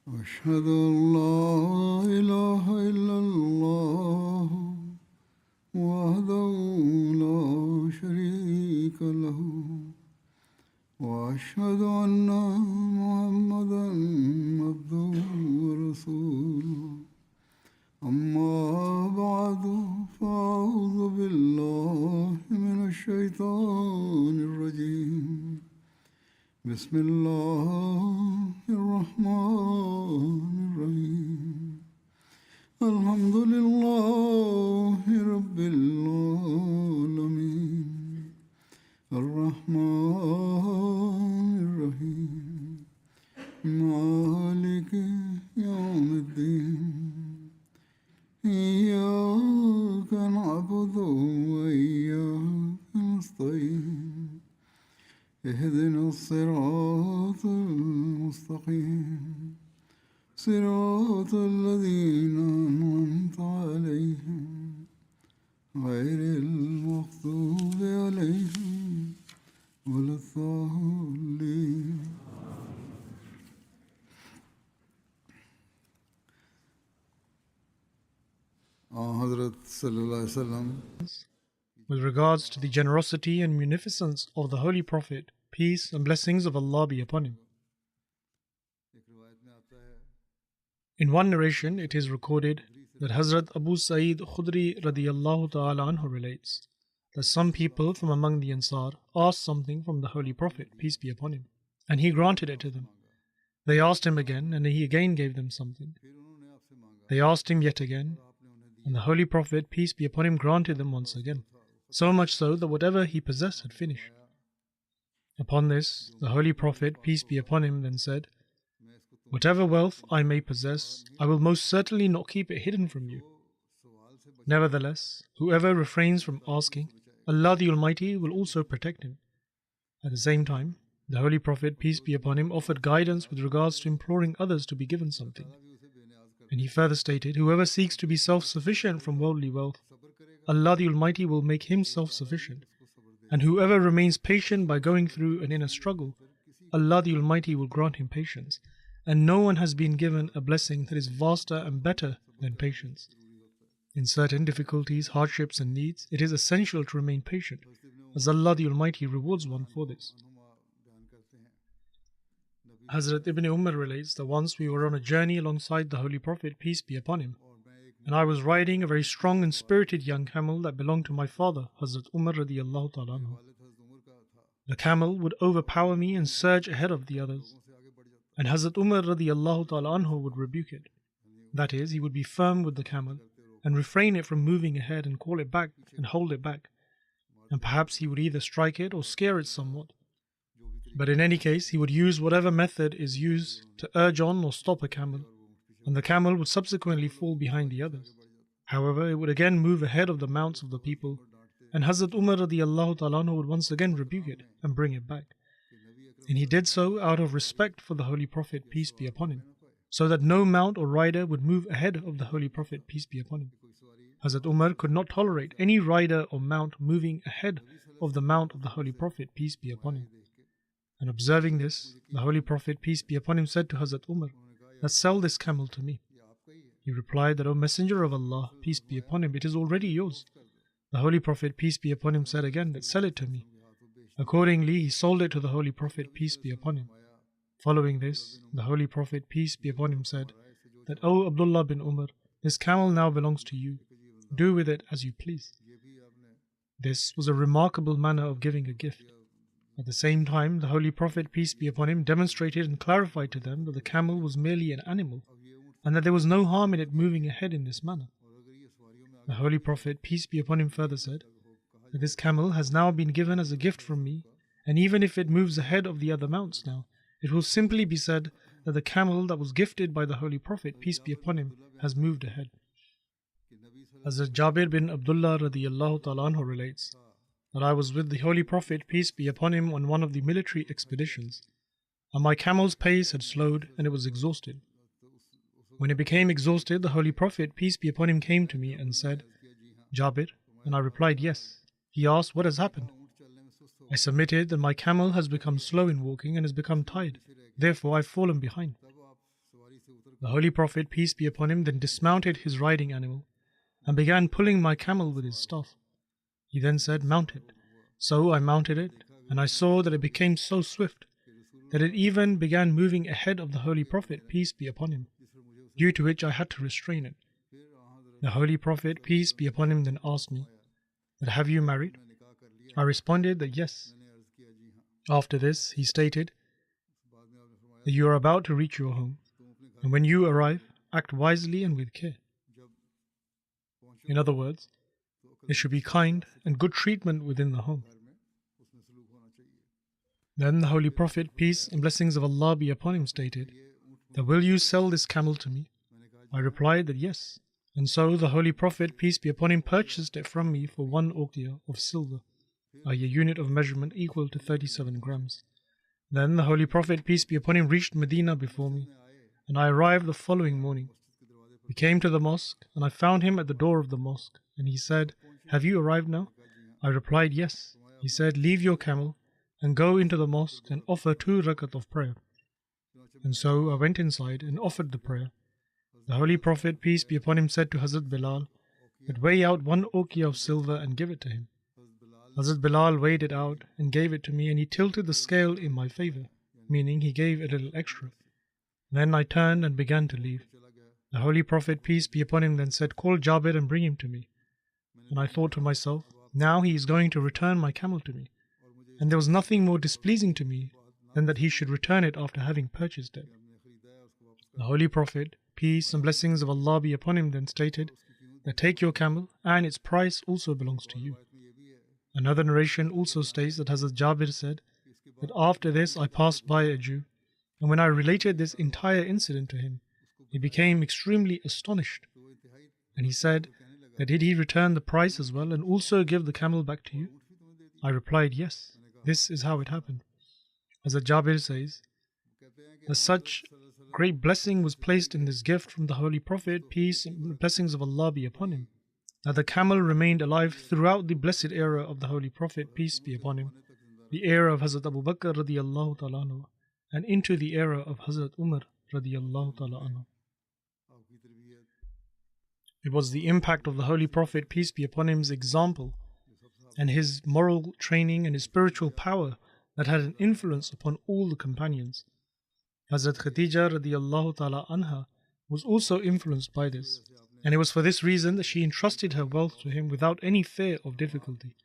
أشهد أن لا إله إلا الله وحده لا شريك له وأشهد أن محمدا عبده ورسوله أما بعد فأعوذ بالله من الشيطان الرجيم بسم الله الرحمن الرحيم الحمد لله رب العالمين الرحمن الرحيم مالك يوم الدين إياك نعبد وإياك نستعين اهدنا الصراط المستقيم صراط الذين أنعمت عليهم غير المغضوب عليهم ولا الضالين. Hazrat sallallahu alaihi wasallam with regards to the generosity and munificence of the Holy Prophet, peace and blessings of Allah be upon him. In one narration, it is recorded that Hazrat Abu Sa'id Khudri radiyallahu ta'ala anhu relates that some people from among the Ansar asked something from the Holy Prophet, peace be upon him, and he granted it to them. They asked him again, and he again gave them something. They asked him yet again, and the Holy Prophet, peace be upon him, granted them once again, so much so that whatever he possessed had finished. Upon this, the Holy Prophet, peace be upon him, then said, "Whatever wealth I may possess, I will most certainly not keep it hidden from you. Nevertheless, whoever refrains from asking, Allah the Almighty will also protect him." At the same time, the Holy Prophet, peace be upon him, offered guidance with regards to imploring others to be given something. And he further stated, "Whoever seeks to be self-sufficient from worldly wealth, Allah the Almighty will make him self-sufficient. And whoever remains patient by going through an inner struggle, Allah the Almighty will grant him patience. And no one has been given a blessing that is vaster and better than patience. In certain difficulties, hardships and needs, it is essential to remain patient, as Allah the Almighty rewards one for this." Hazrat Ibn Umar relates that once we were on a journey alongside the Holy Prophet, peace be upon him, and I was riding a very strong and spirited young camel that belonged to my father, Hazrat Umar radiyallahu ta'ala anhu. The camel would overpower me and surge ahead of the others, and Hazrat Umar radiyallahu ta'ala anhu would rebuke it. That is, he would be firm with the camel and refrain it from moving ahead and call it back and hold it back, and perhaps he would either strike it or scare it somewhat. But in any case, he would use whatever method is used to urge on or stop a camel, and the camel would subsequently fall behind the others. However, it would again move ahead of the mounts of the people, and Hazrat Umar radiyallahu ta'ala anhu would once again rebuke it and bring it back. And he did so out of respect for the Holy Prophet, peace be upon him, so that no mount or rider would move ahead of the Holy Prophet, peace be upon him. Hazrat Umar could not tolerate any rider or mount moving ahead of the mount of the Holy Prophet, peace be upon him. And observing this, the Holy Prophet, peace be upon him, said to Hazrat Umar, "That sell this camel to me." He replied that, "O Messenger of Allah, peace be upon him, it is already yours." The Holy Prophet, peace be upon him, said again that, "Sell it to me." Accordingly, he sold it to the Holy Prophet, peace be upon him. Following this, the Holy Prophet, peace be upon him, said that, "O Abdullah bin Umar, this camel now belongs to you. Do with it as you please." This was a remarkable manner of giving a gift. At the same time, the Holy Prophet, peace be upon him, demonstrated and clarified to them that the camel was merely an animal, and that there was no harm in it moving ahead in this manner. The Holy Prophet, peace be upon him, further said that this camel has now been given as a gift from me, and even if it moves ahead of the other mounts now, it will simply be said that the camel that was gifted by the Holy Prophet, peace be upon him, has moved ahead. Hazrat Jabir bin Abdullah radiyallahu ta'ala anhu relates that I was with the Holy Prophet, peace be upon him, on one of the military expeditions, and my camel's pace had slowed and it was exhausted. When it became exhausted, the Holy Prophet, peace be upon him, came to me and said, "Jabir?" And I replied, "Yes." He asked, "What has happened?" I submitted that my camel has become slow in walking and has become tired. Therefore, I've fallen behind. The Holy Prophet, peace be upon him, then dismounted his riding animal and began pulling my camel with his staff. He then said, "Mount it." So I mounted it, and I saw that it became so swift that it even began moving ahead of the Holy Prophet, peace be upon him, due to which I had to restrain it. The Holy Prophet, peace be upon him, then asked me, that "Have you married?" I responded that yes. After this, he stated that you are about to reach your home, and when you arrive, act wisely and with care. In other words, there should be kind and good treatment within the home. Then the Holy Prophet, peace and blessings of Allah be upon him, stated that, "Will you sell this camel to me?" I replied that yes. And so the Holy Prophet, peace be upon him, purchased it from me for 1 uqiyah of silver, a unit of measurement equal to 37 grams. Then the Holy Prophet, peace be upon him, reached Medina before me, and I arrived the following morning. We came to the mosque, and I found him at the door of the mosque, and he said, "Have you arrived now?" I replied, "Yes." He said, "Leave your camel and go into the mosque and offer 2 rakat of prayer." And so I went inside and offered the prayer. The Holy Prophet, peace be upon him, said to Hazrat Bilal that, "Weigh out 1 uqiyah of silver and give it to him." Hazrat Bilal weighed it out and gave it to me, and he tilted the scale in my favor, meaning he gave a little extra. Then I turned and began to leave. The Holy Prophet, peace be upon him, then said, "Call Jabir and bring him to me." And I thought to myself, now he is going to return my camel to me, and there was nothing more displeasing to me than that he should return it after having purchased it. The Holy Prophet, peace and blessings of Allah be upon him, then stated that, "Take your camel, and its price also belongs to you." Another narration also states that Hazrat Jabir said that after this I passed by a Jew, and when I related this entire incident to him, he became extremely astonished, and he said that, "Did he return the price as well and also give the camel back to you?" I replied, "Yes, this is how it happened." Hazrat Jabir says that such great blessing was placed in this gift from the Holy Prophet, peace and blessings of Allah be upon him, that the camel remained alive throughout the blessed era of the Holy Prophet, peace be upon him, the era of Hazrat Abu Bakr radiyallahu ta'ala anhu, and into the era of Hazrat Umar radiyallahu ta'ala anhu. It was the impact of the Holy Prophet, peace be upon him's example and his moral training and his spiritual power that had an influence upon all the companions. Hazrat Khadija radiyallahu ta'ala anha was also influenced by this, and it was for this reason that she entrusted her wealth to him without any fear of difficulty.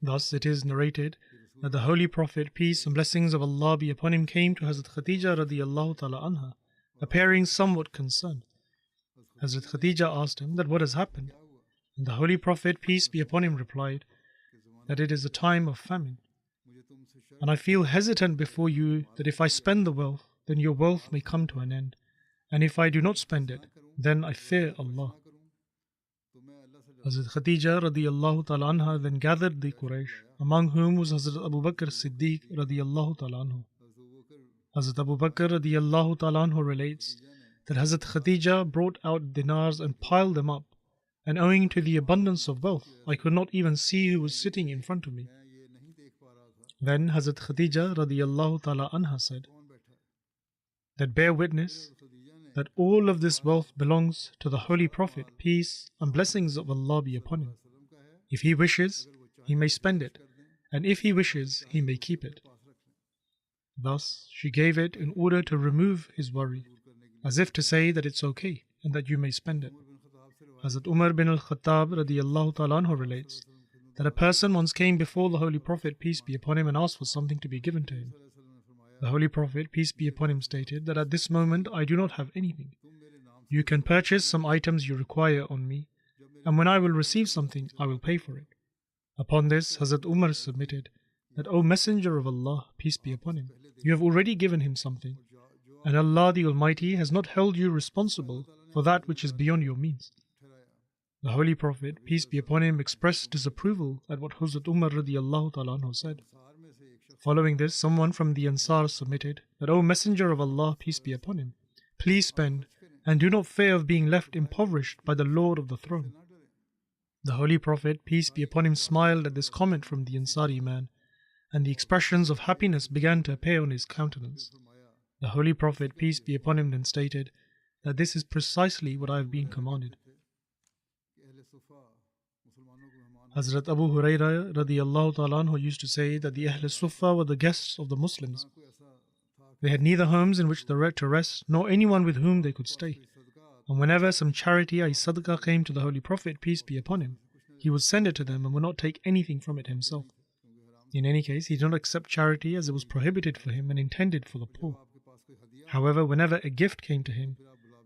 Thus it is narrated that the Holy Prophet, peace and blessings of Allah be upon him, came to Hazrat Khadija radiyallahu ta'ala anha, appearing somewhat concerned. Hazrat Khadija asked him that what has happened, and the Holy Prophet, peace be upon him, replied that it is a time of famine, and I feel hesitant before you that if I spend the wealth, then your wealth may come to an end, and if I do not spend it, then I fear Allah. Hazrat Khadija radiyallahu ta'ala anha then gathered the Quraysh, among whom was Hazrat Abu Bakr Siddiq radiyallahu ta'ala anhu. Hazrat Abu Bakr radiyallahu ta'ala anhu relates that Hazrat Khadija brought out dinars and piled them up, and owing to the abundance of wealth, I could not even see who was sitting in front of me. Then Hazrat Khadija radiyallahu ta'ala anha said that, "Bear witness that all of this wealth belongs to the Holy Prophet, peace and blessings of Allah be upon him. If he wishes, he may spend it, and if he wishes, he may keep it." Thus she gave it in order to remove his worry, as if to say that it's okay and that you may spend it. Hazrat Umar bin al-Khattab radiyallahu ta'ala anhu relates that a person once came before the Holy Prophet, peace be upon him, and asked for something to be given to him. The Holy Prophet, peace be upon him, stated that, "At this moment I do not have anything. You can purchase some items you require on me, and when I will receive something, I will pay for it." Upon this, Hazrat Umar submitted that, "O Messenger of Allah, peace be upon him, you have already given him something, and Allah the Almighty has not held you responsible for that which is beyond your means." The Holy Prophet, peace be upon him, expressed disapproval at what Hazrat Umar radiyallahu ta'ala anhu said. Following this, someone from the Ansar submitted that, "O Messenger of Allah, peace be upon him, please spend, and do not fear of being left impoverished by the Lord of the throne." The Holy Prophet, peace be upon him, smiled at this comment from the Ansari man, and the expressions of happiness began to appear on his countenance. The Holy Prophet, peace be upon him, then stated that this is precisely what I have been commanded. Hazrat Abu Hurairah radiyallahu ta'ala anhu used to say that the Ahl Sufa were the guests of the Muslims. They had neither homes in which to rest, nor anyone with whom they could stay. And whenever some charity, i.e. sadaqah, came to the Holy Prophet, peace be upon him, he would send it to them and would not take anything from it himself. In any case, he did not accept charity as it was prohibited for him and intended for the poor. However, whenever a gift came to him,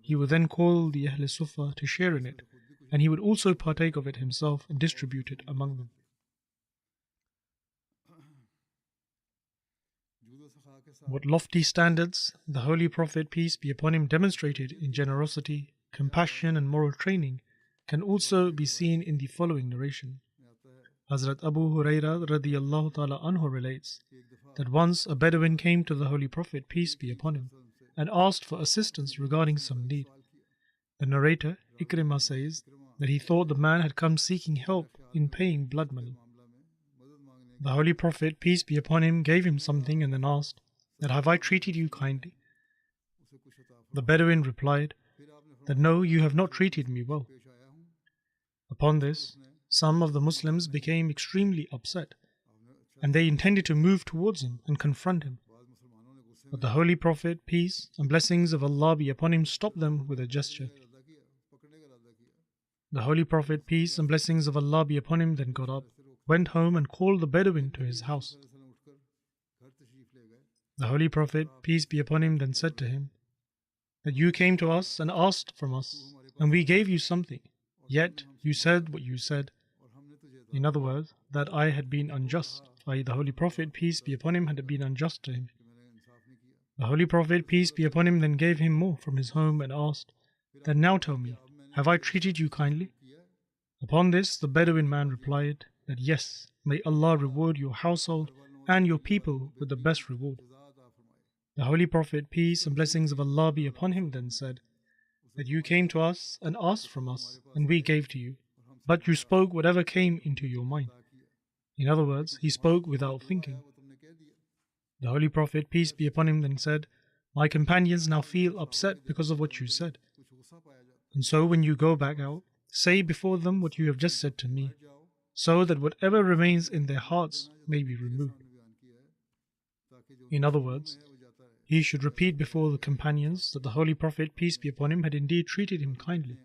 he would then call the Ahl Sufa to share in it, and he would also partake of it himself and distribute it among them. What lofty standards the Holy Prophet, peace be upon him, demonstrated in generosity, compassion and moral training can also be seen in the following narration. Hazrat Abu Hurairah radiyallahu ta'ala anhu relates that once a Bedouin came to the Holy Prophet, peace be upon him, and asked for assistance regarding some need. The narrator, Ikrimah, says that he thought the man had come seeking help in paying blood money. The Holy Prophet, peace be upon him, gave him something and then asked that, "Have I treated you kindly?" The Bedouin replied that, "No, you have not treated me well." Upon this, some of the Muslims became extremely upset, and they intended to move towards him and confront him. But the Holy Prophet, peace and blessings of Allah be upon him, stopped them with a gesture. The Holy Prophet, peace and blessings of Allah be upon him, then got up, went home and called the Bedouin to his house. The Holy Prophet, peace be upon him, then said to him that you came to us and asked from us, and we gave you something, yet you said what you said. In other words, that I had been unjust, i.e. the Holy Prophet, peace be upon him, had been unjust to him. The Holy Prophet, peace be upon him, then gave him more from his home and asked that, "Now tell me, have I treated you kindly?" Upon this, the Bedouin man replied that, "Yes, may Allah reward your household and your people with the best reward." The Holy Prophet, peace and blessings of Allah be upon him, then said that you came to us and asked from us, and we gave to you, but you spoke whatever came into your mind. In other words, he spoke without thinking. The Holy Prophet, peace be upon him, then said, "My companions now feel upset because of what you said. And so when you go back out, say before them what you have just said to me, so that whatever remains in their hearts may be removed." In other words, he should repeat before the companions that the Holy Prophet, peace be upon him, had indeed treated him kindly.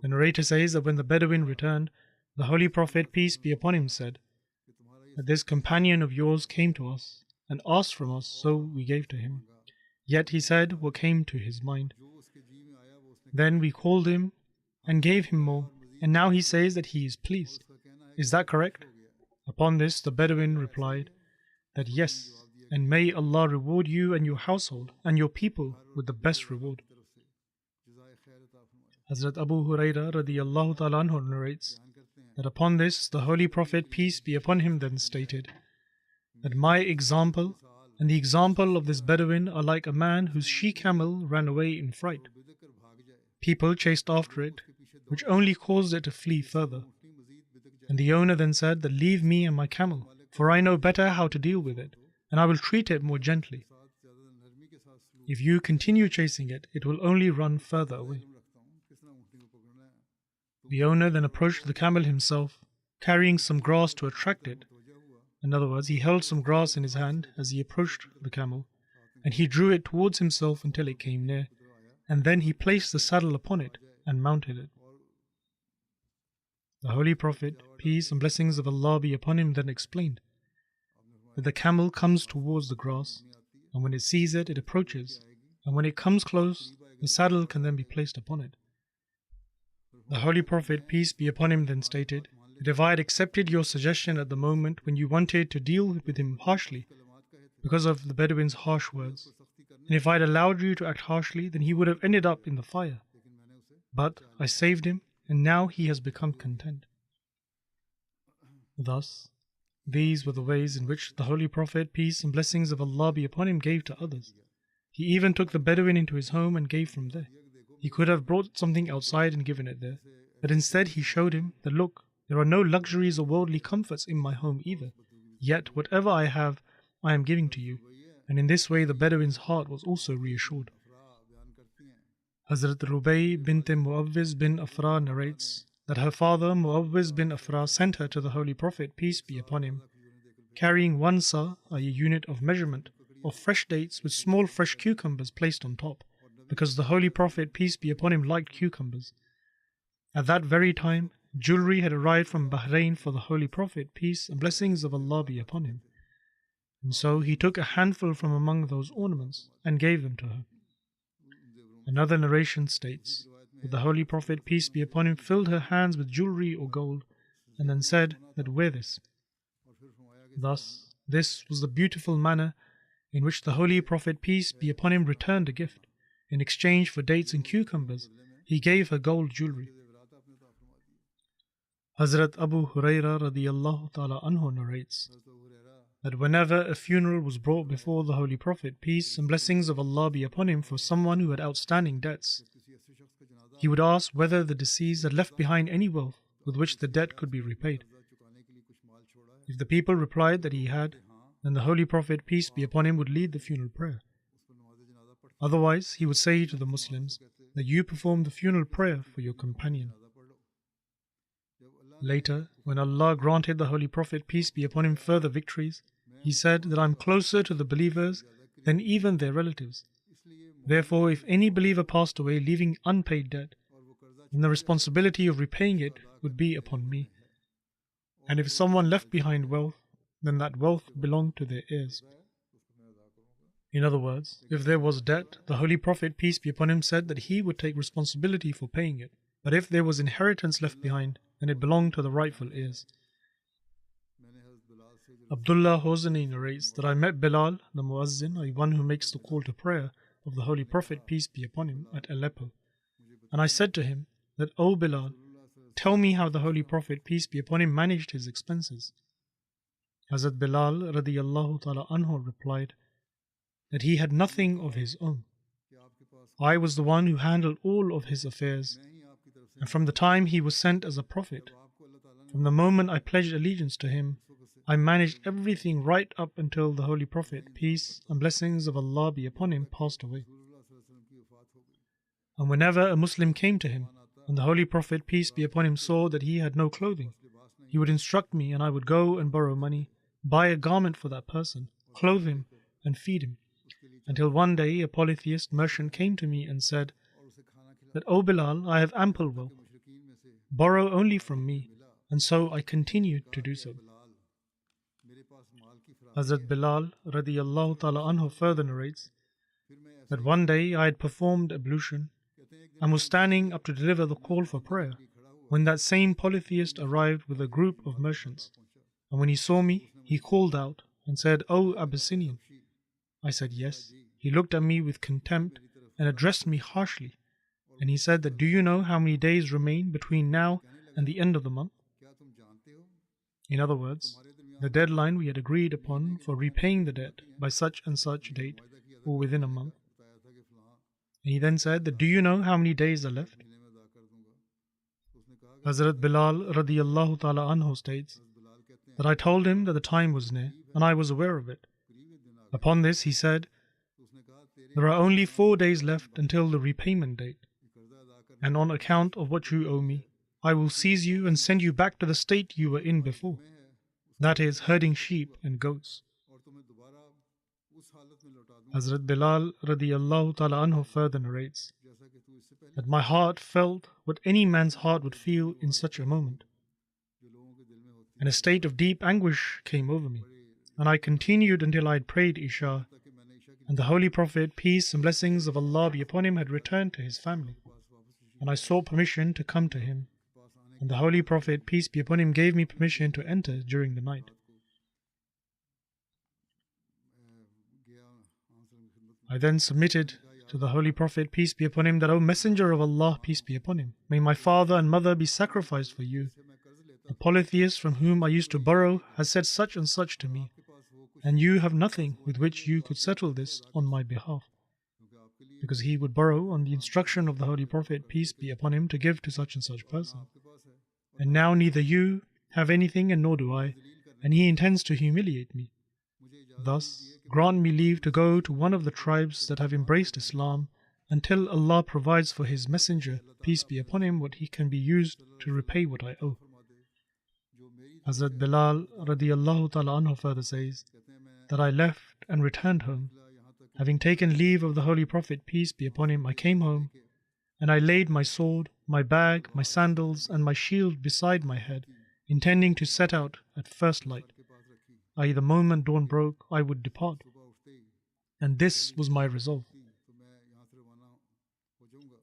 The narrator says that when the Bedouin returned, the Holy Prophet, peace be upon him, said that this companion of yours came to us and asked from us, so we gave to him. Yet he said what came to his mind. Then we called him and gave him more, and now he says that he is pleased. Is that correct? Upon this, the Bedouin replied that yes, and may Allah reward you and your household and your people with the best reward. Hazrat Abu Hurairah radiyallahu ta'ala anhu narrates that upon this, the Holy Prophet, peace be upon him, then stated that my example and the example of this Bedouin are like a man whose she-camel ran away in fright. People chased after it, which only caused it to flee further. And the owner then said that, "Leave me and my camel, for I know better how to deal with it, and I will treat it more gently. If you continue chasing it, it will only run further away." The owner then approached the camel himself, carrying some grass to attract it. In other words, he held some grass in his hand as he approached the camel, and he drew it towards himself until it came near, and then he placed the saddle upon it and mounted it. The Holy Prophet, peace and blessings of Allah be upon him, then explained that the camel comes towards the grass, and when it sees it, it approaches, and when it comes close, the saddle can then be placed upon it. The Holy Prophet, peace be upon him, then stated that if I had accepted your suggestion at the moment when you wanted to deal with him harshly because of the Bedouin's harsh words, and if I had allowed you to act harshly, then he would have ended up in the fire. But I saved him, and now he has become content. Thus, these were the ways in which the Holy Prophet, peace and blessings of Allah be upon him, gave to others. He even took the Bedouin into his home and gave from there. He could have brought something outside and given it there, but instead he showed him that, "Look, there are no luxuries or worldly comforts in my home either. Yet whatever I have, I am giving to you, and in this way the Bedouin's heart was also reassured. Hazrat Rubay bint Muawwiz bin Afra narrates that her father Muawwiz bin Afra sent her to the Holy Prophet, peace be upon him, carrying one sa, a unit of measurement, of fresh dates with small fresh cucumbers placed on top, because the Holy Prophet, peace be upon him, liked cucumbers. At that very time, jewelry had arrived from Bahrain for the Holy Prophet, peace and blessings of Allah be upon him. And so he took a handful from among those ornaments and gave them to her. Another narration states that the Holy Prophet, peace be upon him, filled her hands with jewelry or gold and then said that wear this. Thus, this was the beautiful manner in which the Holy Prophet, peace be upon him, returned a gift. In exchange for dates and cucumbers, he gave her gold jewelry. Hazrat Abu Hurairah radiyallahu ta'ala anhu narrates that whenever a funeral was brought before the Holy Prophet, peace and blessings of Allah be upon him, for someone who had outstanding debts, he would ask whether the deceased had left behind any wealth with which the debt could be repaid. If the people replied that he had, then the Holy Prophet, peace be upon him, would lead the funeral prayer. Otherwise, he would say to the Muslims that you perform the funeral prayer for your companion. Later, when Allah granted the Holy Prophet, peace be upon him, further victories, he said that I am closer to the believers than even their relatives. Therefore, if any believer passed away leaving unpaid debt, then the responsibility of repaying it would be upon me. And if someone left behind wealth, then that wealth belonged to their heirs. In other words, if there was debt, the Holy Prophet, peace be upon him, said that he would take responsibility for paying it. But if there was inheritance left behind, then it belonged to the rightful heirs. Abdullah Hosani narrates that I met Bilal, the Muazzin, or one who makes the call to prayer, of the Holy Prophet, peace be upon him, at Aleppo. And I said to him that, O Bilal, tell me how the Holy Prophet, peace be upon him, managed his expenses. Hazrat Bilal radiyallahu ta'ala anhu replied that he had nothing of his own. I was the one who handled all of his affairs, and from the time he was sent as a prophet, from the moment I pledged allegiance to him, I managed everything right up until the Holy Prophet, peace and blessings of Allah be upon him, passed away. And whenever a Muslim came to him, and the Holy Prophet, peace be upon him, saw that he had no clothing, he would instruct me, and I would go and borrow money, buy a garment for that person, clothe him, and feed him, until one day a polytheist merchant came to me and said that, O Bilal, I have ample wealth, borrow only from me, and so I continued to do so. Hazrat Bilal radiyallahu ta'ala anhu further narrates that one day I had performed ablution and was standing up to deliver the call for prayer when that same polytheist arrived with a group of merchants. And when he saw me, he called out and said, O Abyssinian. I said, yes. He looked at me with contempt and addressed me harshly. And he said that, do you know how many days remain between now and the end of the month? In other words, the deadline we had agreed upon for repaying the debt by such and such date, or within a month. And he then said that, do you know how many days are left? Hazrat Bilal radiyallahu ta'ala anhu states that I told him that the time was near, and I was aware of it. Upon this he said, there are only 4 days left until the repayment date, and on account of what you owe me, I will seize you and send you back to the state you were in before, that is, herding sheep and goats. Hazrat Bilal radiyallahu ta'ala anhu further narrates that my heart felt what any man's heart would feel in such a moment, and a state of deep anguish came over me, and I continued until I had prayed Isha, and the Holy Prophet, peace and blessings of Allah be upon him, had returned to his family, and I sought permission to come to him, and the Holy Prophet, peace be upon him, gave me permission to enter during the night. I then submitted to the Holy Prophet, peace be upon him, that, O Messenger of Allah, peace be upon him, may my father and mother be sacrificed for you. The polytheist from whom I used to borrow has said such and such to me, and you have nothing with which you could settle this on my behalf, because he would borrow on the instruction of the Holy Prophet, peace be upon him, to give to such and such person. And now neither you have anything and nor do I, and he intends to humiliate me. Thus, grant me leave to go to one of the tribes that have embraced Islam until Allah provides for His Messenger, peace be upon him, what he can be used to repay what I owe. Hazrat Bilal radiallahu ta'ala anhu further says that I left and returned home. Having taken leave of the Holy Prophet, peace be upon him, I came home, and I laid my sword, my bag, my sandals, and my shield beside my head, intending to set out at first light, i.e. the moment dawn broke, I would depart. And this was my resolve.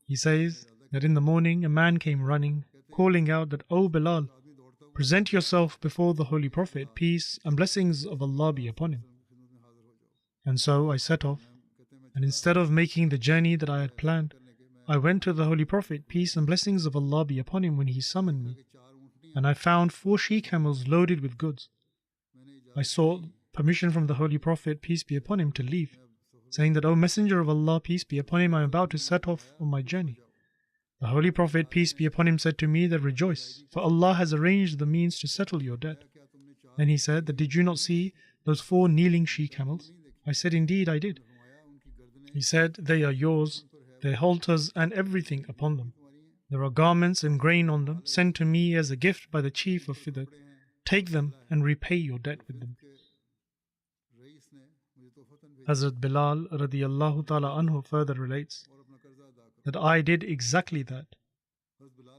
He says that in the morning a man came running, calling out that, O Bilal, present yourself before the Holy Prophet, peace and blessings of Allah be upon him. And so I set off, and instead of making the journey that I had planned, I went to the Holy Prophet, peace and blessings of Allah be upon him, when he summoned me, and I found 4 she-camels loaded with goods. I sought permission from the Holy Prophet, peace be upon him, to leave, saying that, O Messenger of Allah, peace be upon him, I am about to set off on my journey. The Holy Prophet, peace be upon him, said to me that, rejoice, for Allah has arranged the means to settle your debt. Then he said that, did you not see those 4 kneeling she-camels? I said, indeed I did. He said, they are yours, their halters and everything upon them. There are garments and grain on them, sent to me as a gift by the chief of Fidak. Take them and repay your debt with them. Hazrat Bilal radiallahu ta'ala anhu further relates that I did exactly that.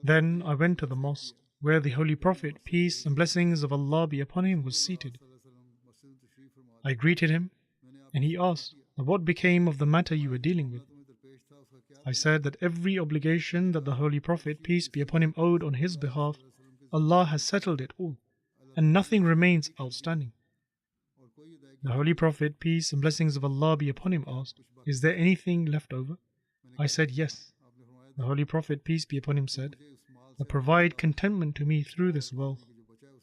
Then I went to the mosque, where the Holy Prophet, peace and blessings of Allah be upon him, was seated. I greeted him, and he asked, what became of the matter you were dealing with? I said that every obligation that the Holy Prophet, peace be upon him, owed on his behalf, Allah has settled it all, and nothing remains outstanding. The Holy Prophet, peace and blessings of Allah be upon him, asked, is there anything left over? I said, yes. The Holy Prophet, peace be upon him, said, provide contentment to me through this wealth.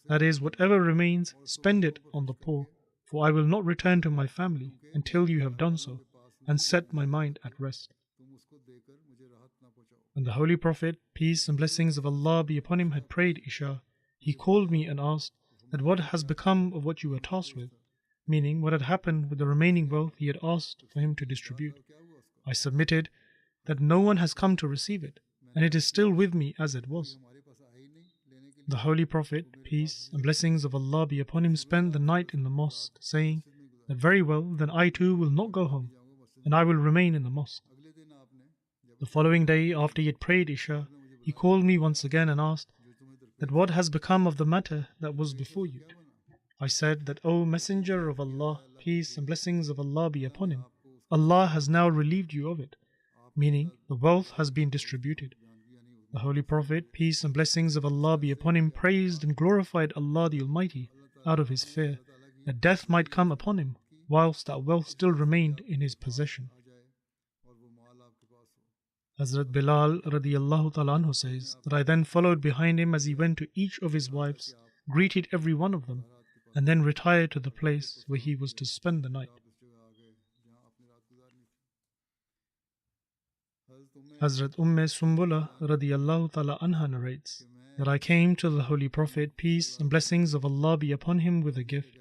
That is, whatever remains, spend it on the poor, for I will not return to my family until you have done so, and set my mind at rest. When the Holy Prophet, peace and blessings of Allah be upon him, had prayed Isha, he called me and asked that what has become of what you were tasked with, meaning what had happened with the remaining wealth he had asked for him to distribute. I submitted that no one has come to receive it, and it is still with me as it was. The Holy Prophet, peace and blessings of Allah be upon him, spent the night in the mosque, saying that, very well, then I too will not go home, and I will remain in the mosque. The following day, after he had prayed Isha, he called me once again and asked that what has become of the matter that was before you. I said that, O Messenger of Allah, peace and blessings of Allah be upon him, Allah has now relieved you of it, meaning the wealth has been distributed. The Holy Prophet, peace and blessings of Allah be upon him, praised and glorified Allah the Almighty out of his fear that death might come upon him whilst that wealth still remained in his possession. Hazrat Bilal radiallahu ta'ala anhu says that I then followed behind him as he went to each of his wives, greeted every one of them, and then retired to the place where he was to spend the night. Hazrat Sumbula radiallahu ta'ala anha narrates that I came to the Holy Prophet, peace and blessings of Allah be upon him, with a gift,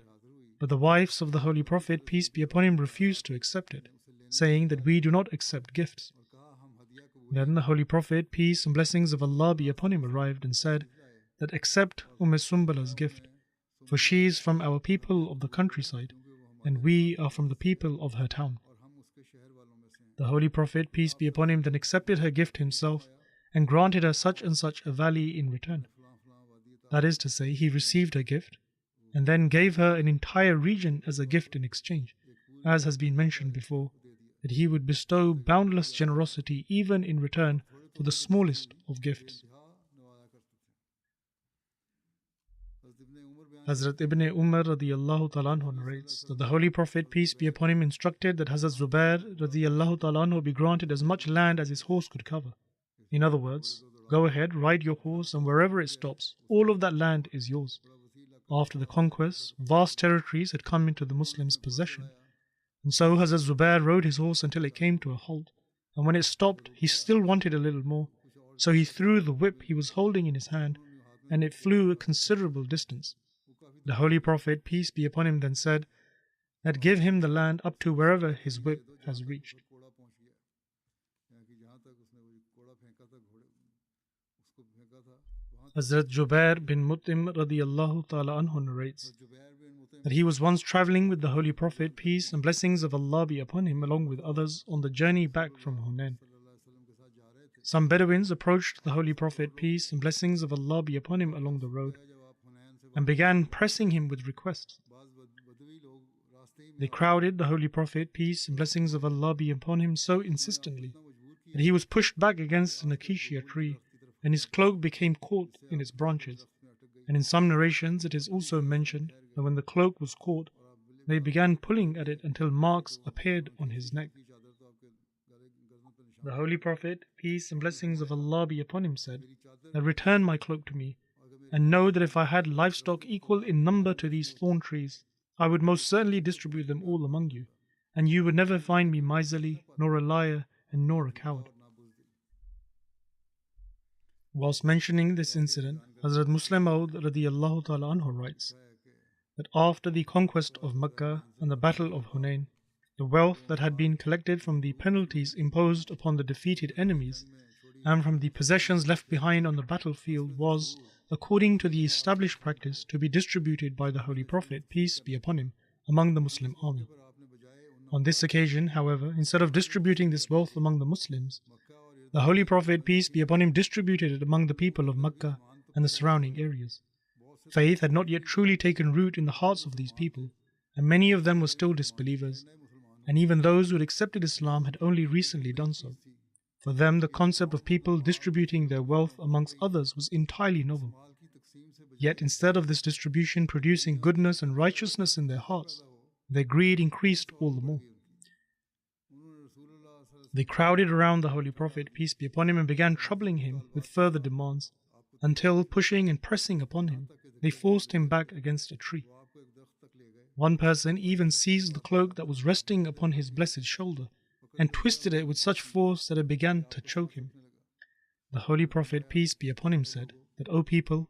but the wives of the Holy Prophet, peace be upon him, refused to accept it, saying that we do not accept gifts. Then the Holy Prophet, peace and blessings of Allah be upon him, arrived and said that, accept Sumbula's gift, for she is from our people of the countryside, and we are from the people of her town. The Holy Prophet, peace be upon him, then accepted her gift himself and granted her such and such a valley in return. That is to say, he received her gift and then gave her an entire region as a gift in exchange, as has been mentioned before, that he would bestow boundless generosity even in return for the smallest of gifts. Hazrat Ibn Umar radiallahu ta'ala anhu narrates that the Holy Prophet, peace be upon him, instructed that Hazrat Zubair radiallahu ta'ala anhu be granted as much land as his horse could cover. In other words, go ahead, ride your horse, and wherever it stops, all of that land is yours. After the conquest, vast territories had come into the Muslims' possession, and so Hazrat Zubair rode his horse until it came to a halt, and when it stopped, he still wanted a little more, so he threw the whip he was holding in his hand, and it flew a considerable distance. The Holy Prophet, peace be upon him, then said that give him the land up to wherever his whip has reached. Hazrat Jubair bin Mut'im radiyallahu ta'ala anhu narrates that he was once traveling with the Holy Prophet, peace and blessings of Allah be upon him, along with others on the journey back from Hunain. Some Bedouins approached the Holy Prophet, peace and blessings of Allah be upon him, along the road and began pressing him with requests. They crowded the Holy Prophet, peace and blessings of Allah be upon him, so insistently that he was pushed back against an acacia tree and his cloak became caught in its branches. And in some narrations it is also mentioned that when the cloak was caught, they began pulling at it until marks appeared on his neck. The Holy Prophet, peace and blessings of Allah be upon him, said that return my cloak to me, and know that if I had livestock equal in number to these thorn trees, I would most certainly distribute them all among you, and you would never find me miserly, nor a liar, and nor a coward. Whilst mentioning this incident, Hazrat Muslim Maud radiyallahu ta'ala anhu writes that after the conquest of Makkah and the battle of Hunain, the wealth that had been collected from the penalties imposed upon the defeated enemies and from the possessions left behind on the battlefield was, according to the established practice, to be distributed by the Holy Prophet, peace be upon him, among the Muslim army. On this occasion, however, instead of distributing this wealth among the Muslims, the Holy Prophet, peace be upon him, distributed it among the people of Makkah and the surrounding areas. Faith had not yet truly taken root in the hearts of these people, and many of them were still disbelievers, and even those who had accepted Islam had only recently done so. For them, the concept of people distributing their wealth amongst others was entirely novel. Yet instead of this distribution producing goodness and righteousness in their hearts, their greed increased all the more. They crowded around the Holy Prophet, peace be upon him, and began troubling him with further demands, until, pushing and pressing upon him, they forced him back against a tree. One person even seized the cloak that was resting upon his blessed shoulder and twisted it with such force that it began to choke him. The Holy Prophet, peace be upon him, said that, O people,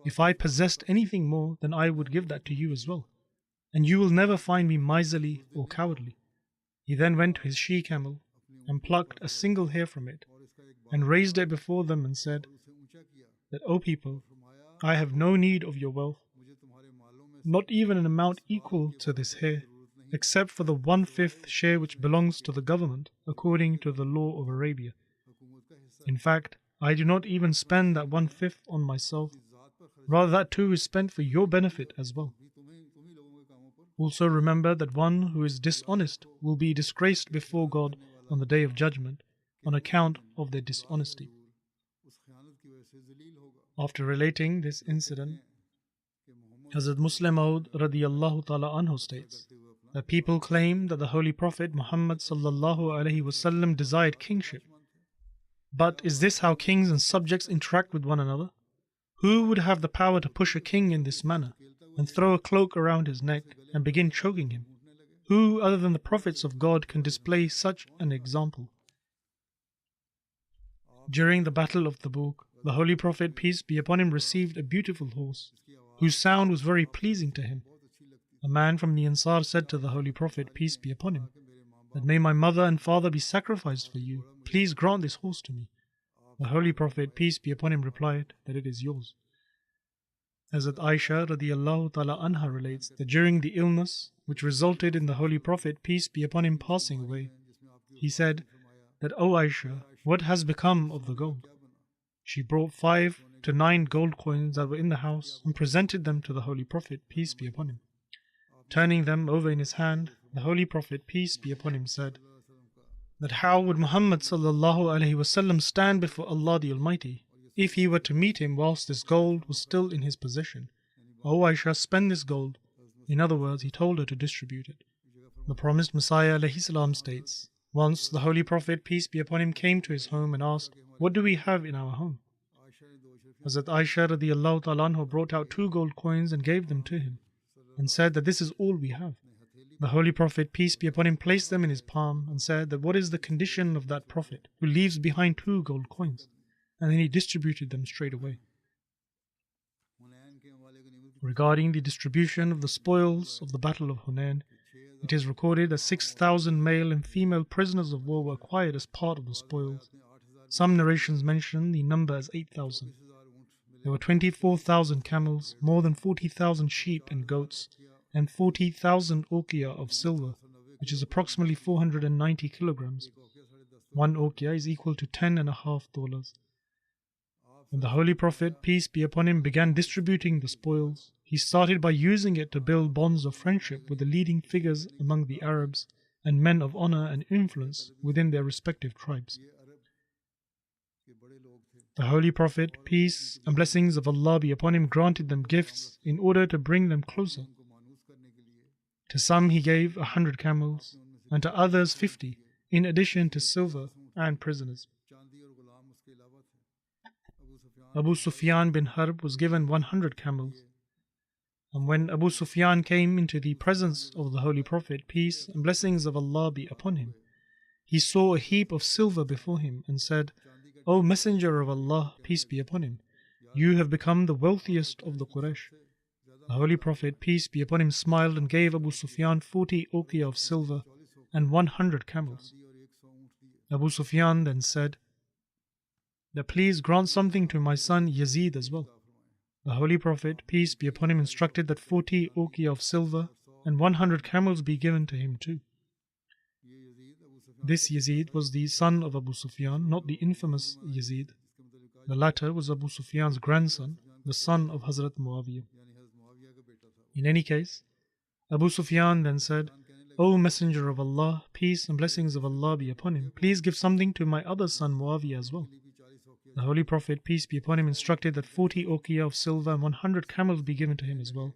if I possessed anything more, then I would give that to you as well, and you will never find me miserly or cowardly. He then went to his she-camel and plucked a single hair from it and raised it before them and said that, O people, I have no need of your wealth, not even an amount equal to this hair, except for the 1/5 share which belongs to the government according to the law of Arabia. In fact, I do not even spend that 1/5 on myself, rather that too is spent for your benefit as well. Also remember that one who is dishonest will be disgraced before God on the Day of Judgment on account of their dishonesty. After relating this incident, Hazrat Muslim Maud radiyallahu ta'ala anhu states that people claim that the Holy Prophet Muhammad sallallahu alaihi wasallam desired kingship. But is this how kings and subjects interact with one another? Who would have the power to push a king in this manner and throw a cloak around his neck and begin choking him? Who other than the prophets of God can display such an example? During the Battle of Tabuk, the Holy Prophet, peace be upon him, received a beautiful horse, whose sound was very pleasing to him. A man from the Ansar said to the Holy Prophet, peace be upon him, that may my mother and father be sacrificed for you. Please grant this horse to me. The Holy Prophet, peace be upon him, replied that it is yours. Hazrat Aisha radiyallahu ta'ala anha relates that during the illness which resulted in the Holy Prophet, peace be upon him, passing away, he said that, O Aisha, what has become of the gold? She brought 5 to 9 gold coins that were in the house and presented them to the Holy Prophet, peace be upon him. Turning them over in his hand, the Holy Prophet, peace be upon him, said that how would Muhammad sallallahu alaihi wasallam stand before Allah the Almighty if he were to meet him whilst this gold was still in his possession? O Aisha, spend this gold. In other words, he told her to distribute it. The promised Messiah alayhi salam states, once the Holy Prophet, peace be upon him, came to his home and asked, what do we have in our home? Hazrat Aisha radiyallahu ta'ala anha brought out 2 gold coins and gave them to him and said that this is all we have. The Holy Prophet, peace be upon him, placed them in his palm and said that what is the condition of that Prophet who leaves behind 2 gold coins? And then he distributed them straight away. Regarding the distribution of the spoils of the Battle of Hunain, it is recorded that 6,000 male and female prisoners of war were acquired as part of the spoils. Some narrations mention the number as 8,000. There were 24,000 camels, more than 40,000 sheep and goats, and 40,000 uqiyah of silver, which is approximately 490 kilograms. One uqiyah is equal to $10.50. When the Holy Prophet, peace be upon him, began distributing the spoils, he started by using it to build bonds of friendship with the leading figures among the Arabs and men of honor and influence within their respective tribes. The Holy Prophet, peace and blessings of Allah be upon him, granted them gifts in order to bring them closer. To some he gave 100 camels, and to others 50, in addition to silver and prisoners. Abu Sufyan bin Harb was given 100 camels. And when Abu Sufyan came into the presence of the Holy Prophet, peace and blessings of Allah be upon him, he saw a heap of silver before him and said, O Messenger of Allah, peace be upon him, you have become the wealthiest of the Quraysh. The Holy Prophet, peace be upon him, smiled and gave Abu Sufyan 40 uqiyah of silver and 100 camels. Abu Sufyan then said, that please grant something to my son Yazid as well. The Holy Prophet, peace be upon him, instructed that 40 uqiyah of silver and 100 camels be given to him too. This Yazid was the son of Abu Sufyan, not the infamous Yazid. The latter was Abu Sufyan's grandson, the son of Hazrat Muawiyah. In any case, Abu Sufyan then said, O Messenger of Allah, peace and blessings of Allah be upon him, please give something to my other son Muawiyah as well. The Holy Prophet, peace be upon him, instructed that 40 uqiyah of silver and 100 camels be given to him as well.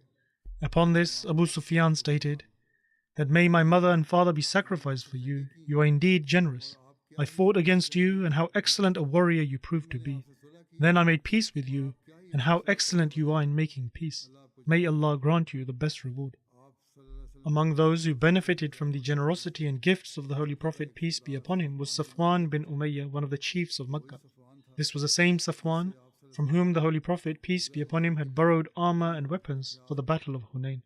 Upon this, Abu Sufyan stated, that may my mother and father be sacrificed for you. You are indeed generous. I fought against you, and how excellent a warrior you proved to be. Then I made peace with you, and how excellent you are in making peace. May Allah grant you the best reward. Among those who benefited from the generosity and gifts of the Holy Prophet, peace be upon him, was Safwan bin Umayyah, one of the chiefs of Makkah. This was the same Safwan from whom the Holy Prophet, peace be upon him, had borrowed armor and weapons for the Battle of Hunayn.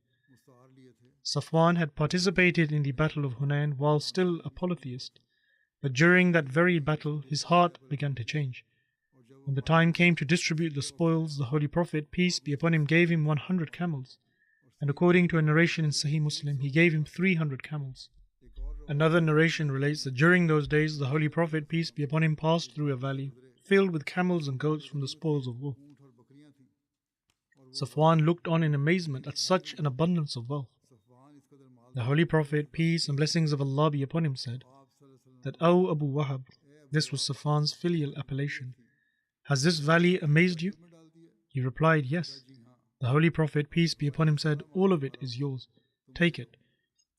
Safwan had participated in the Battle of Hunayn while still a polytheist, but during that very battle his heart began to change. When the time came to distribute the spoils, the Holy Prophet, peace be upon him, gave him 100 camels, and according to a narration in Sahih Muslim, he gave him 300 camels. Another narration relates that during those days the Holy Prophet, peace be upon him, passed through a valley filled with camels and goats from the spoils of war. Safwan looked on in amazement at such an abundance of wealth. The Holy Prophet, peace and blessings of Allah be upon him, said that, O Abu Wahab, this was Safwan's filial appellation, has this valley amazed you? He replied, yes. The Holy Prophet, peace be upon him, said, all of it is yours. Take it.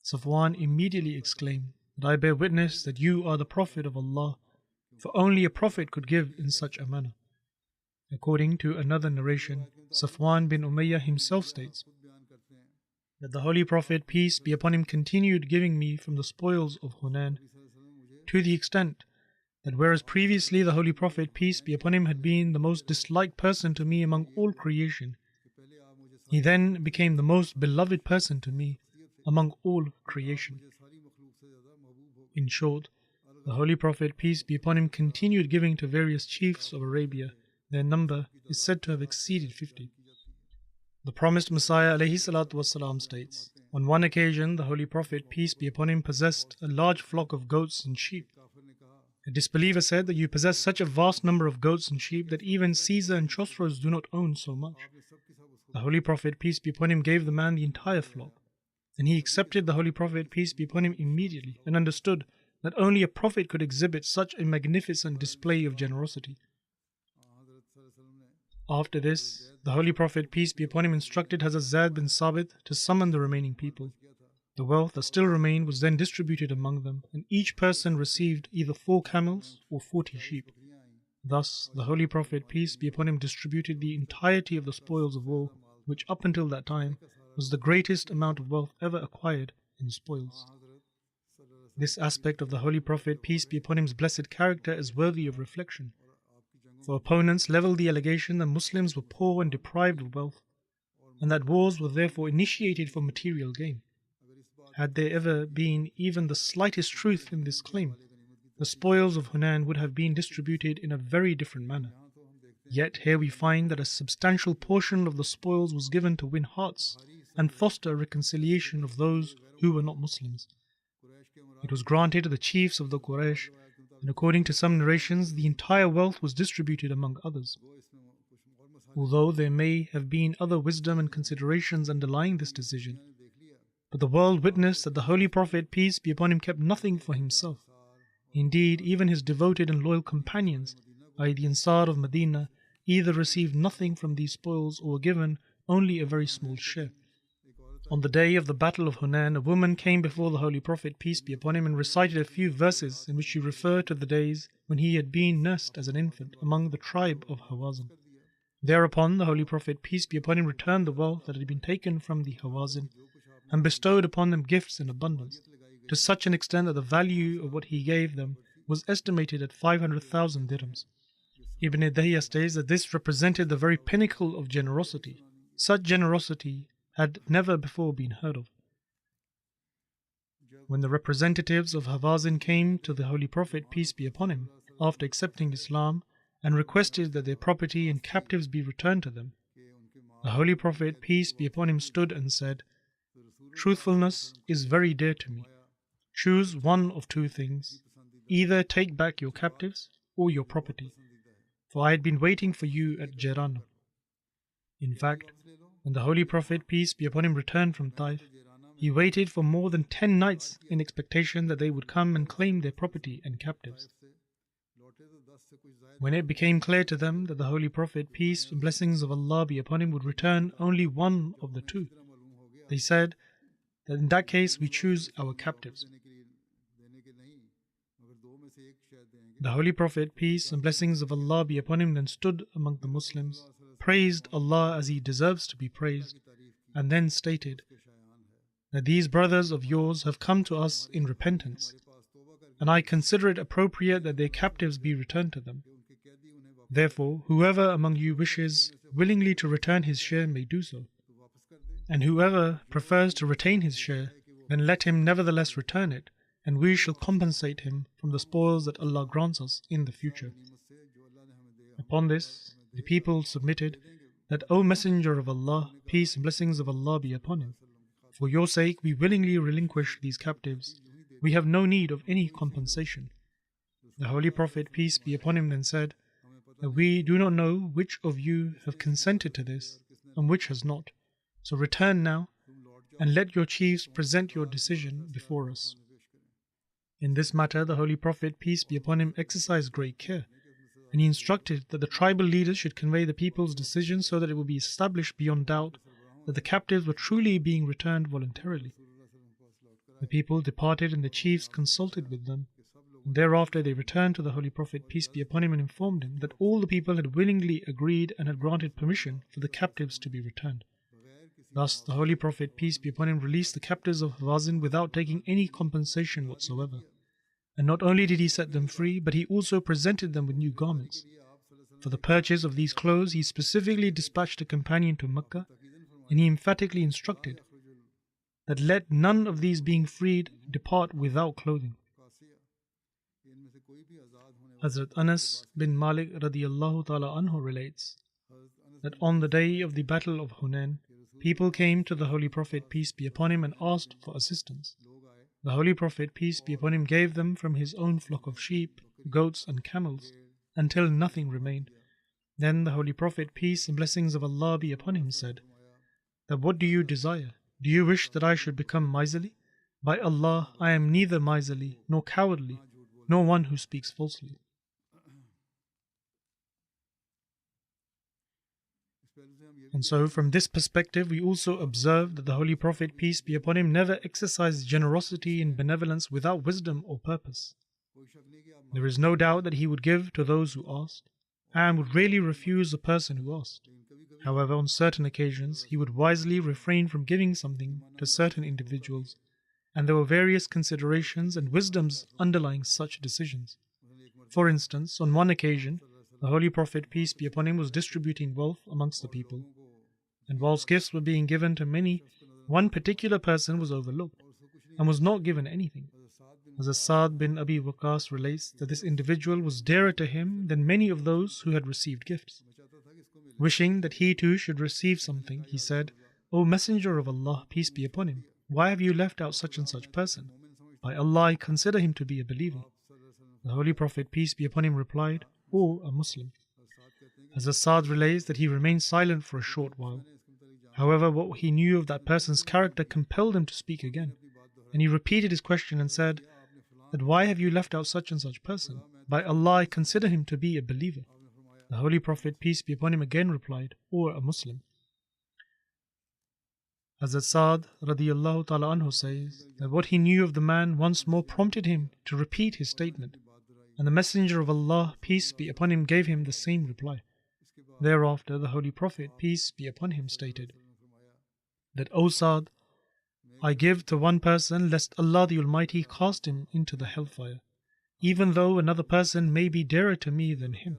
Safwan immediately exclaimed, that I bear witness that you are the Prophet of Allah, for only a Prophet could give in such a manner. According to another narration, Safwan bin Umayyah himself states that the Holy Prophet, peace be upon him, continued giving me from the spoils of Hunayn, to the extent that whereas previously the Holy Prophet, peace be upon him, had been the most disliked person to me among all creation, he then became the most beloved person to me among all creation. In short, the Holy Prophet, peace be upon him, continued giving to various chiefs of Arabia. Their number is said to have exceeded 50. The promised Messiah ﷺ states, on one occasion the Holy Prophet, peace be upon him, possessed a large flock of goats and sheep. A disbeliever said that you possess such a vast number of goats and sheep that even Caesar and Chosroes do not own so much. The Holy Prophet, peace be upon him, gave the man the entire flock. And he accepted the Holy Prophet, peace be upon him, immediately, and understood that only a prophet could exhibit such a magnificent display of generosity. After this, the Holy Prophet, peace be upon him, instructed Hazrat Zaid bin Sabit to summon the remaining people. The wealth that still remained was then distributed among them, and each person received either 4 camels or 40 sheep. Thus, the Holy Prophet, peace be upon him, distributed the entirety of the spoils of war, which up until that time was the greatest amount of wealth ever acquired in spoils. This aspect of the Holy Prophet, peace be upon him's blessed character, is worthy of reflection. For opponents leveled the allegation that Muslims were poor and deprived of wealth, and that wars were therefore initiated for material gain. had there ever been even the slightest truth in this claim, the spoils of Hunain would have been distributed in a very different manner. Yet here we find that a substantial portion of the spoils was given to win hearts and foster reconciliation of those who were not Muslims. It was granted to the chiefs of the Quraysh, and according to some narrations, the entire wealth was distributed among others. Although there may have been other wisdom and considerations underlying this decision, but the world witnessed that the Holy Prophet, peace be upon him, kept nothing for himself. Indeed, even his devoted and loyal companions, i.e. the Ansar of Medina, either received nothing from these spoils or were given only a very small share. On the day of the Battle of Hunain, a woman came before the Holy Prophet, peace be upon him, and recited a few verses in which she referred to the days when he had been nursed as an infant among the tribe of Hawazin. Thereupon the Holy Prophet, peace be upon him, returned the wealth that had been taken from the Hawazin and bestowed upon them gifts in abundance, to such an extent that the value of what he gave them was estimated at 500,000 dirhams. Ibn Dahiyah states that this represented the very pinnacle of generosity. Such generosity had never before been heard of. When the representatives of Hawazin came to the Holy Prophet, peace be upon him, after accepting Islam, and requested that their property and captives be returned to them, the Holy Prophet, peace be upon him, stood and said, "Truthfulness is very dear to me. Choose one of two things. Either take back your captives or your property, for I had been waiting for you at Jirana." In fact, when the Holy Prophet, peace be upon him, returned from Taif, he waited for more than 10 nights in expectation that they would come and claim their property and captives. When it became clear to them that the Holy Prophet, peace and blessings of Allah be upon him, would return only one of the two, they said that in that case we choose our captives. The Holy Prophet, peace and blessings of Allah be upon him, then stood among the Muslims, praised Allah as he deserves to be praised, and then stated that these brothers of yours have come to us in repentance, and I consider it appropriate that their captives be returned to them. Therefore, whoever among you wishes willingly to return his share may do so, and whoever prefers to retain his share, then let him nevertheless return it, and we shall compensate him from the spoils that Allah grants us in the future. Upon this, the people submitted that, O Messenger of Allah, peace and blessings of Allah be upon him, for your sake we willingly relinquish these captives. We have no need of any compensation. The Holy Prophet, peace be upon him, then said that we do not know which of you have consented to this and which has not. So return now and let your chiefs present your decision before us. In this matter, the Holy Prophet, peace be upon him, exercised great care, and he instructed that the tribal leaders should convey the people's decision so that it would be established beyond doubt that the captives were truly being returned voluntarily. The people departed and the chiefs consulted with them, and thereafter they returned to the Holy Prophet, peace be upon him, and informed him that all the people had willingly agreed and had granted permission for the captives to be returned. Thus the Holy Prophet, peace be upon him, released the captives of Hawazin without taking any compensation whatsoever. And not only did he set them free, but he also presented them with new garments. For the purchase of these clothes, he specifically dispatched a companion to Mecca, and he emphatically instructed that let none of these being freed depart without clothing. Hazrat Anas bin Malik radiyallahu ta'ala anhu relates that on the day of the Battle of Hunain, people came to the Holy Prophet, peace be upon him, and asked for assistance. The Holy Prophet, peace be upon him, gave them from his own flock of sheep, goats and camels, until nothing remained. Then the Holy Prophet, peace and blessings of Allah be upon him, said that what do you desire? Do you wish that I should become miserly? By Allah, I am neither miserly, nor cowardly, nor one who speaks falsely. And so, from this perspective, we also observe that the Holy Prophet, peace be upon him, never exercised generosity and benevolence without wisdom or purpose. There is no doubt that he would give to those who asked, and would rarely refuse a person who asked. However, on certain occasions, he would wisely refrain from giving something to certain individuals, and there were various considerations and wisdoms underlying such decisions. For instance, on one occasion, the Holy Prophet, peace be upon him, was distributing wealth amongst the people, and whilst gifts were being given to many, one particular person was overlooked. and was not given anything. Hazrat Sa'd bin Abi Waqqas relates that this individual was dearer to him than many of those who had received gifts. Wishing that he too should receive something, he said, "O Messenger of Allah, peace be upon him, why have you left out such and such person? By Allah, I consider him to be a believer." The Holy Prophet, peace be upon him, replied, "O a Muslim." Hazrat Sa'd relates that he remained silent for a short while. However, what he knew of that person's character compelled him to speak again, and he repeated his question and said, "That why have you left out such and such person? By Allah, I consider him to be a believer." The Holy Prophet, peace be upon him, again replied, "O a Muslim." Hazrat Sa'd radiyallahu ta'ala anhu says that what he knew of the man once more prompted him to repeat his statement, and the Messenger of Allah, peace be upon him, gave him the same reply. Thereafter, the Holy Prophet, peace be upon him, stated that, "O Sa'd, I give to one person lest Allah the Almighty cast him into the hellfire, even though another person may be dearer to me than him."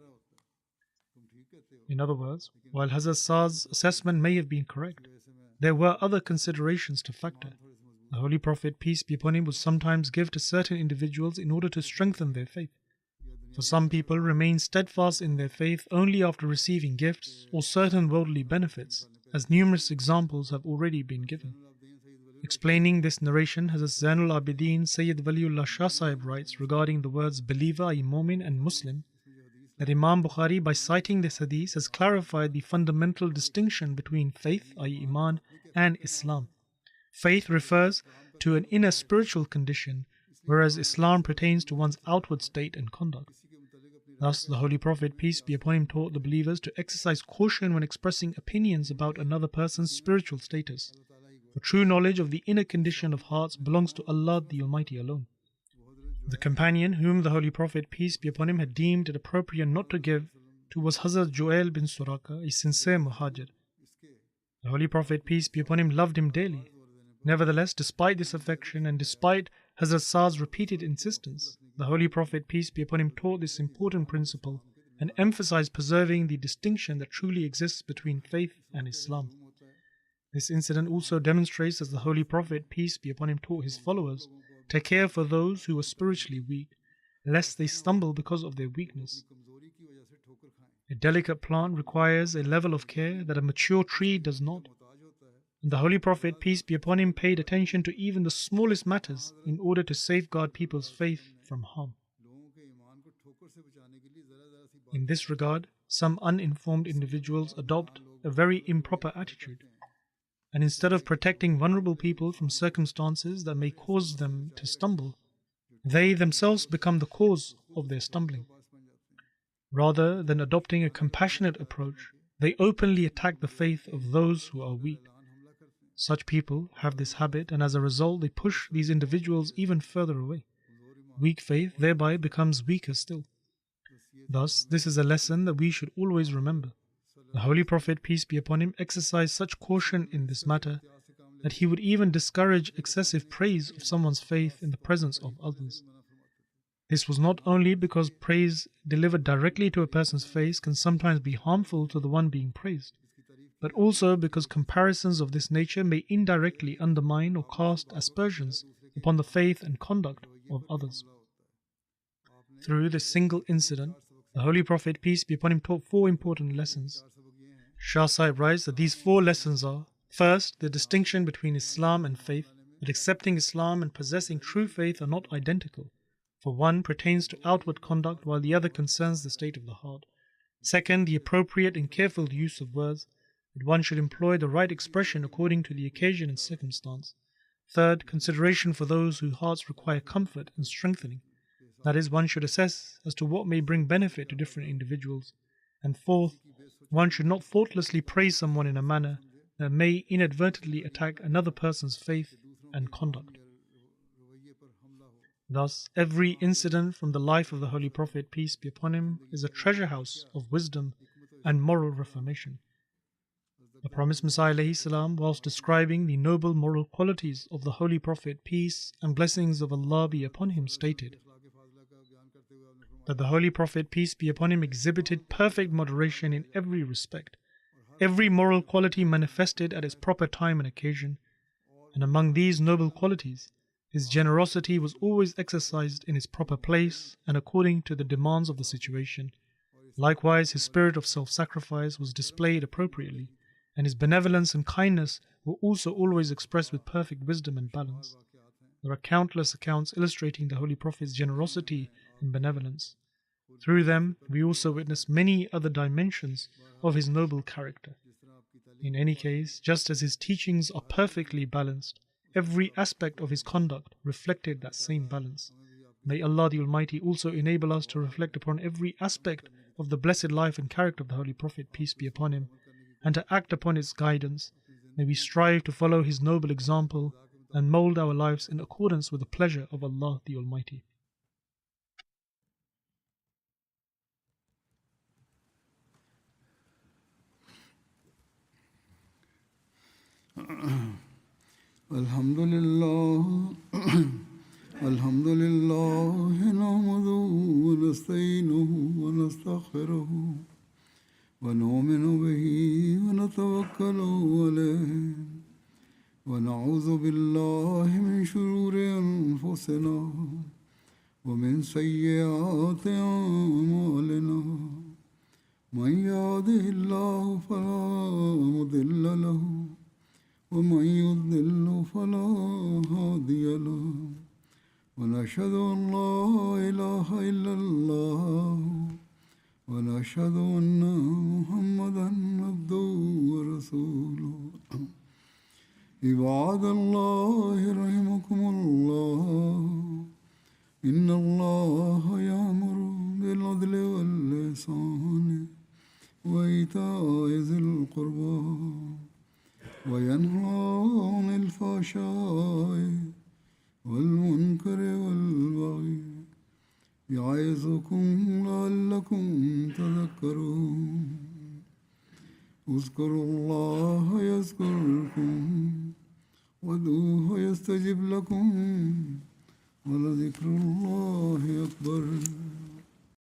In other words, while Hazrat Sa'd's assessment may have been correct, there were other considerations to factor. The Holy Prophet, peace be upon him, would sometimes give to certain individuals in order to strengthen their faith. For some people remain steadfast in their faith only after receiving gifts or certain worldly benefits, as numerous examples have already been given. Explaining this narration, Hazrat Zainul Abidin Sayyid Waliullah Shah Sahib writes regarding the words believer, i.e. Mu'min, and Muslim, that Imam Bukhari, by citing this hadith, has clarified the fundamental distinction between faith, i.e. Iman, and Islam. Faith refers to an inner spiritual condition, whereas Islam pertains to one's outward state and conduct. Thus, the Holy Prophet, peace be upon him, taught the believers to exercise caution when expressing opinions about another person's spiritual status. For true knowledge of the inner condition of hearts belongs to Allah the Almighty alone. The companion whom the Holy Prophet, peace be upon him, had deemed it appropriate not to give to was Hazrat Ju'ail bin Suraka, a sincere muhajir. The Holy Prophet, peace be upon him, loved him dearly. Nevertheless, despite this affection and despite Hazrat Sa'd's repeated insistence, the Holy Prophet, peace be upon him, taught this important principle and emphasized preserving the distinction that truly exists between faith and Islam. This incident also demonstrates that the Holy Prophet, peace be upon him, taught his followers to care for those who were spiritually weak, lest they stumble because of their weakness. A delicate plant requires a level of care that a mature tree does not. And the Holy Prophet, peace be upon him, paid attention to even the smallest matters in order to safeguard people's faith from harm. In this regard, some uninformed individuals adopt a very improper attitude, and instead of protecting vulnerable people from circumstances that may cause them to stumble, they themselves become the cause of their stumbling. Rather than adopting a compassionate approach, they openly attack the faith of those who are weak. Such people have this habit, and as a result, they push these individuals even further away. Weak faith thereby becomes weaker still. Thus, this is a lesson that we should always remember. The Holy Prophet, peace be upon him, exercised such caution in this matter that he would even discourage excessive praise of someone's faith in the presence of others. This was not only because praise delivered directly to a person's face can sometimes be harmful to the one being praised, but also because comparisons of this nature may indirectly undermine or cast aspersions upon the faith and conduct of others. Through this single incident, the Holy Prophet, peace be upon him, taught 4 important lessons. Shah Sahib writes that these 4 lessons are: first, the distinction between Islam and faith, that accepting Islam and possessing true faith are not identical, for one pertains to outward conduct while the other concerns the state of the heart. Second, the appropriate and careful use of words, that one should employ the right expression according to the occasion and circumstance. Third, consideration for those whose hearts require comfort and strengthening. That is, one should assess as to what may bring benefit to different individuals. And fourth, one should not thoughtlessly praise someone in a manner that may inadvertently attack another person's faith and conduct. Thus, every incident from the life of the Holy Prophet, peace be upon him, is a treasure house of wisdom and moral reformation. The promised Messiah ﷺ, whilst describing the noble moral qualities of the Holy Prophet, peace and blessings of Allah be upon him, stated that the Holy Prophet, peace be upon him, exhibited perfect moderation in every respect, every moral quality manifested at its proper time and occasion, and among these noble qualities, His generosity was always exercised in its proper place and according to the demands of the situation. Likewise, his spirit of self-sacrifice was displayed appropriately, and his benevolence and kindness were also always expressed with perfect wisdom and balance. There are countless accounts illustrating the Holy Prophet's generosity and benevolence. Through them, we also witness many other dimensions of his noble character. In any case, just as his teachings are perfectly balanced, every aspect of his conduct reflected that same balance. May Allah the Almighty also enable us to reflect upon every aspect of the blessed life and character of the Holy Prophet, peace be upon him, and to act upon its guidance. May we strive to follow his noble example and mold our lives in accordance with the pleasure of Allah the Almighty. Alhamdulillah, Alhamdulillah, nahmaduhu wa nasta'inuhu wa nastaghfiruhu wa nu'minu bihi wa natawakkalu alayhi wa na'udhu billahi min shururi anfusina wa min sayyiati a'malina. Man yahdihillahu fala mudilla lahu ومن يضلل فلا هادي له ونشهد أن لا إله إلا الله ونشهد أن محمدا عبده ورسوله عباد الله رحمكم الله إن الله يأمر بالعدل والإحسان وإيتاء ذي القربى وينهى عن الفحشاء والمنكر والبغي يعظكم لعلكم تذكرون اذكروا الله يذكركم وادعوه يستجب لكم ولذكر الله أكبر.